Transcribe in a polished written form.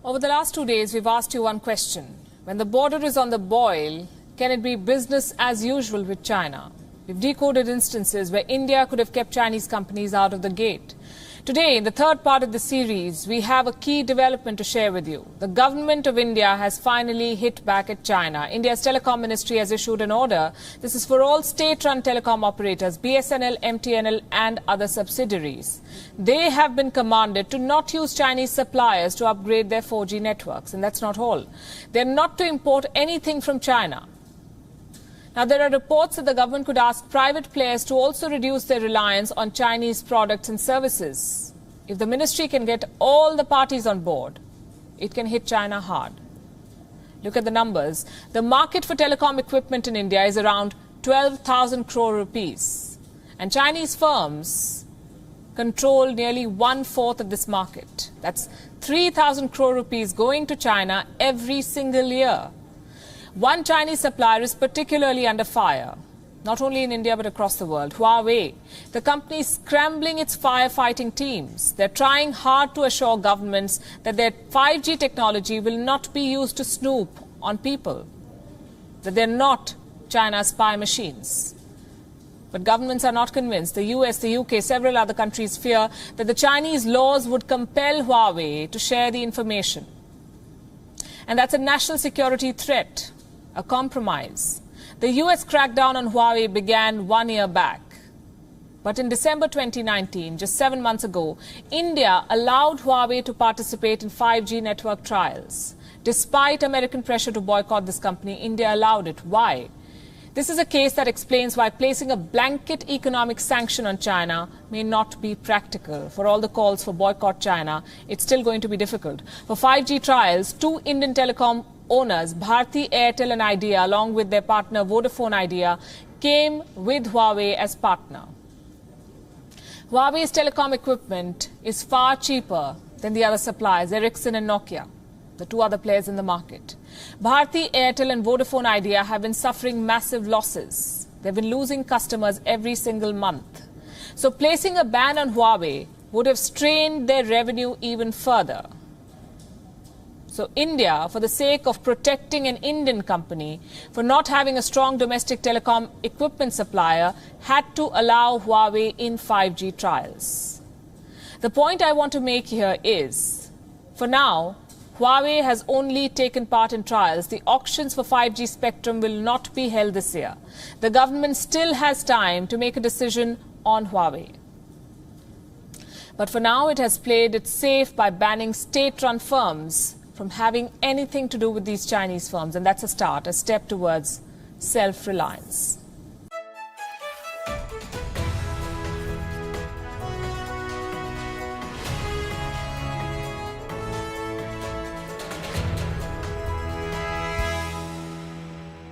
Over the last 2 days, we've asked you one question. When the border is on the boil, can it be business as usual with China? We've decoded instances where India could have kept Chinese companies out of the gate. Today, in the third part of the series, we have a key development to share with you. The government of India has finally hit back at China. India's telecom ministry has issued an order. This is for all state-run telecom operators, BSNL, MTNL and other subsidiaries. They have been commanded to not use Chinese suppliers to upgrade their 4G networks. And that's not all. They're not to import anything from China. Now, there are reports that the government could ask private players to also reduce their reliance on Chinese products and services. If the ministry can get all the parties on board, it can hit China hard. Look at the numbers. The market for telecom equipment in India is around 12,000 crore rupees. And Chinese firms control nearly 1/4 of this market. That's 3,000 crore rupees going to China every single year. One Chinese supplier is particularly under fire, not only in India but across the world, Huawei. The company is scrambling its firefighting teams. They're trying hard to assure governments that their 5G technology will not be used to snoop on people, that they're not China's spy machines. But governments are not convinced. The US, the UK, several other countries fear that the Chinese laws would compel Huawei to share the information. And that's a national security threat. A compromise. The US crackdown on Huawei began 1 year back. But in December 2019, just 7 months ago, India allowed Huawei to participate in 5G network trials. Despite American pressure to boycott this company, India allowed it. Why? This is a case that explains why placing a blanket economic sanction on China may not be practical. For all the calls for boycott China, it's still going to be difficult. For 5G trials, two Indian Telecom owners, Bharti Airtel and Idea, along with their partner Vodafone Idea, came with Huawei as partner. Huawei's telecom equipment is far cheaper than the other suppliers, Ericsson and Nokia, the two other players in the market. Bharti Airtel and Vodafone Idea have been suffering massive losses. They've been losing customers every single month. So placing a ban on Huawei would have strained their revenue even further. So India, for the sake of protecting an Indian company, for not having a strong domestic telecom equipment supplier, had to allow Huawei in 5G trials. The point I want to make here is, for now, Huawei has only taken part in trials. The auctions for 5G spectrum will not be held this year. The government still has time to make a decision on Huawei. But for now, it has played it safe by banning state-run firms from having anything to do with these Chinese firms. And that's a start, a step towards self-reliance.